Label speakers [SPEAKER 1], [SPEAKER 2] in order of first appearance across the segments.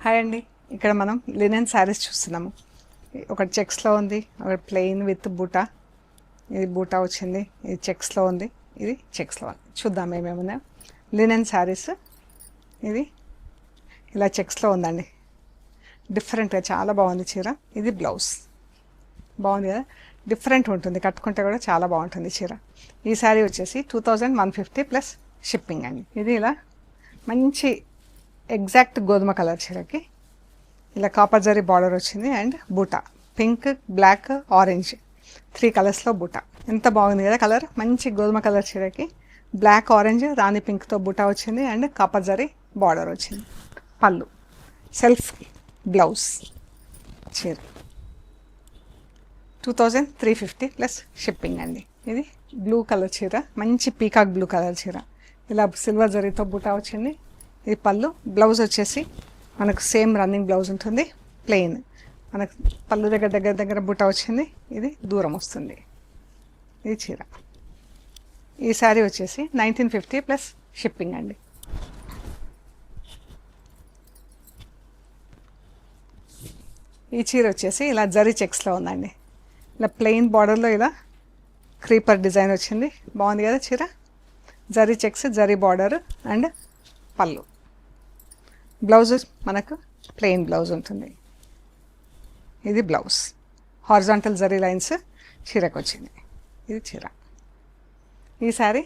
[SPEAKER 1] Hi అండి. ఇక్కడ మనం లినెన్ శారీస్ చూస్తున్నాము. ఒకటి చెక్స్లో ఉంది, ఒకటి ప్లెయిన్ విత్ బూటా. ఇది బూటా వచ్చింది, ఇది చెక్స్లో ఉంది, ఇది చెక్స్లో ఉంది. చూద్దాం ఏమేమున్నా. లినెన్ శారీస్ ఇది ఇలా చెక్స్లో ఉందండి. డిఫరెంట్గా చాలా బాగుంది చీర. ఇది బ్లౌజ్ బాగుంది కదా, డిఫరెంట్ ఉంటుంది, కట్టుకుంటే కూడా చాలా బాగుంటుంది చీర. ఈ శారీ వచ్చేసి 2150 ప్లస్ షిప్పింగ్ అండి. ఇది ఇలా మంచి ఎగ్జాక్ట్ గోధుమ కలర్ చీరకి ఇలా కాపర్ జరీ బార్డర్ వచ్చింది అండ్ బూటా పింక్, బ్లాక్, ఆరెంజ్ 3 కలర్స్లో బూటా. ఎంత బాగుంది కదా కలర్. మంచి గోధుమ కలర్ చీరకి బ్లాక్, ఆరెంజ్, రాణి పింక్తో బూటా వచ్చింది అండ్ కాపర్ జరీ బార్డర్ వచ్చింది. పళ్ళు, సెల్ఫ్ బ్లౌజ్. చీర 2350 ప్లస్ షిప్పింగ్ అండి. ఇది బ్లూ కలర్ చీర, మంచి పీకాక్ బ్లూ కలర్ చీర. ఇలా సిల్వర్ జరీతో బూటా వచ్చింది. ఇది పళ్ళు. బ్లౌజ్ వచ్చేసి మనకు సేమ్ రన్నింగ్ బ్లౌజ్ ఉంటుంది, ప్లెయిన్. మనకు పళ్ళు దగ్గర బూటా వచ్చింది. ఇది దూరం వస్తుంది. ఇది చీర. ఈ శారీ వచ్చేసి 1950 ప్లస్ షిప్పింగ్ అండి. ఈ చీర వచ్చేసి ఇలా జరీ చెక్స్లో ఉందండి. ఇలా ప్లెయిన్ బార్డర్లో ఇలా క్రీపర్ డిజైన్ వచ్చింది. బాగుంది కదా చీర. Zari checks, zari border and పళ్ళు. బ్లౌజ్ మనకు ప్లెయిన్ బ్లౌజ్ ఉంటుంది. ఇది బ్లౌజ్. హారిజాంటల్ జరీ లైన్స్ చీరకు వచ్చింది. ఇది చీర. ఈ శారీ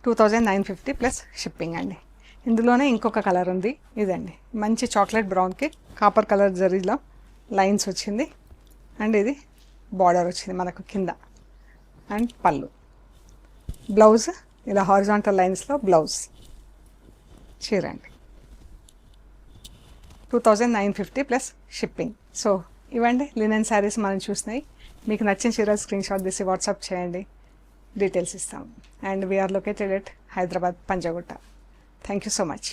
[SPEAKER 1] 2950 ప్లస్ షిప్పింగ్ అండి. ఇందులోనే ఇంకొక కలర్ ఉంది, ఇదండి. మంచి చాక్లెట్ బ్రౌన్కి కాపర్ కలర్ జరీలో లైన్స్ వచ్చింది అండ్ ఇది బార్డర్ వచ్చింది మనకు కింద అండ్ పళ్ళు. బ్లౌజ్ ఇలా హారిజాంటల్ లైన్స్లో బ్లౌజ్. చీర అండి 2950 ప్లస్ షిప్పింగ్. సో ఇవ్వండి లినెన్ శారీస్ మనం చూసినాయి. మీకు నచ్చిన చీరలు స్క్రీన్ షాట్ తీసి వాట్సాప్ చేయండి, డీటెయిల్స్ ఇస్తాం. And we are located at Hyderabad, Panjagutta. Thank you so much.